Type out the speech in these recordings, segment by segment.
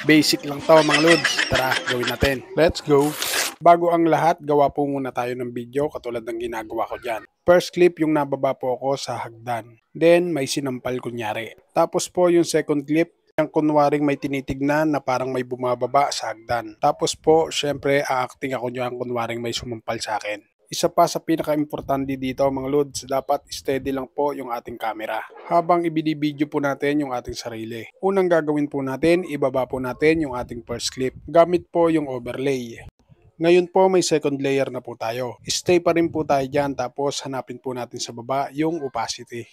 Basic lang to mga lods. Tara, gawin natin. Let's go! Bago ang lahat, gawa po muna tayo ng video katulad ng ginagawa ko dyan. First clip, yung nababa po ako sa hagdan. Then, may sinampal kunyari. Tapos po yung second clip, yung kunwaring may tinitignan na parang may bumababa sa hagdan. Tapos po, syempre, a-acting ako dyan kunwaring may sumampal sa akin. Isa pa sa pinaka-importante dito mga lods, dapat steady lang po yung ating camera habang ibinibideo po natin yung ating sarili. Unang gagawin po natin, ibaba po natin yung ating first clip. Gamit po yung overlay. Ngayon po may second layer na po tayo. Stay pa rin po tayo dyan tapos hanapin po natin sa baba yung opacity.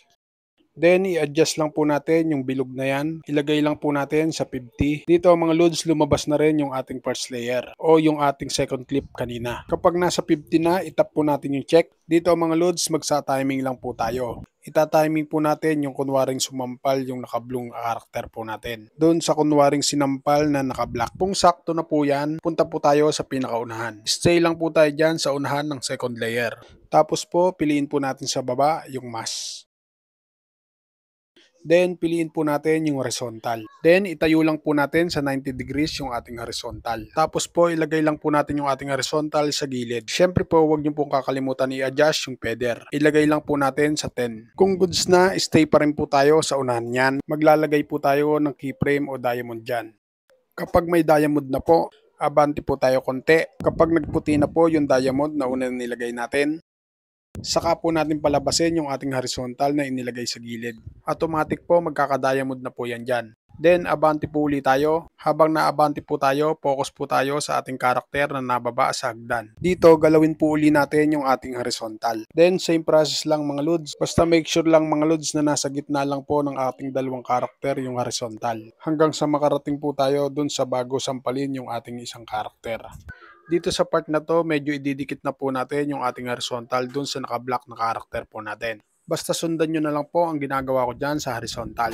Then, i-adjust lang po natin yung bilog na yan. Ilagay lang po natin sa 50. Dito mga loads, lumabas na rin yung ating first layer o yung ating second clip kanina. Kapag nasa 50 na, itap po natin yung check. Dito mga loads, magsa-timing lang po tayo. Ita-timing po natin yung kunwaring sumampal yung nakablong karakter po natin. Doon sa kunwaring sinampal na naka-black. Kung sakto na po yan, punta po tayo sa pinakaunahan. Stay lang po tayo dyan sa unahan ng second layer. Tapos po, piliin po natin sa baba yung mask. Then, piliin po natin yung horizontal. Then, itayo lang po natin sa 90 degrees yung ating horizontal. Tapos po, ilagay lang po natin yung ating horizontal sa gilid. Siyempre po, huwag niyo pong kakalimutan i-adjust yung feather. Ilagay lang po natin sa 10. Kung goods na, stay pa rin po tayo sa unahan niyan. Maglalagay po tayo ng keyframe o diamond dyan. Kapag may diamond na po, abante po tayo konti. Kapag nagputi na po yung diamond na una nilagay natin, saka po natin palabasin yung ating horizontal na inilagay sa gilid. Automatic po magkaka-diamond na po yan dyan. Then abante po ulit tayo. Habang naabante po tayo, focus po tayo sa ating karakter na nababa sa hagdan. Dito galawin po uli natin yung ating horizontal. Then same process lang mga lods. Basta make sure lang mga lods na nasa gitna lang po ng ating dalawang karakter yung horizontal. Hanggang sa makarating po tayo dun sa bago sampalin yung ating isang karakter. Dito sa part na to, medyo ididikit na po natin yung ating horizontal dun sa naka-block na karakter po natin. Basta sundan nyo na lang po ang ginagawa ko dyan sa horizontal.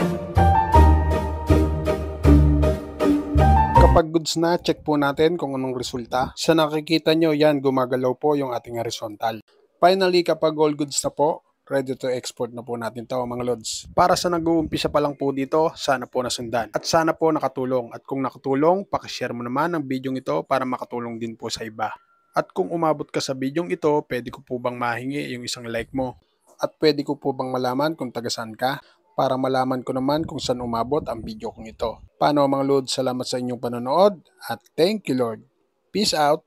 Kapag goods na, check po natin kung anong resulta. Sa nakikita nyo, yan, gumagalaw po yung ating horizontal. Finally, kapag all goods na po, ready to export na po natin to mga lods. Para sa nag-uumpisa pa lang po dito, sana po nasundan. At sana po nakatulong. At kung nakatulong, pakishare mo naman ang video ito para makatulong din po sa iba. At kung umabot ka sa video ito, pwede ko po bang mahingi yung isang like mo? At pwede ko po bang malaman kung taga saan ka? Para malaman ko naman kung saan umabot ang video kong ito. Paano mga lods, salamat sa inyong panonood at thank you Lord. Peace out!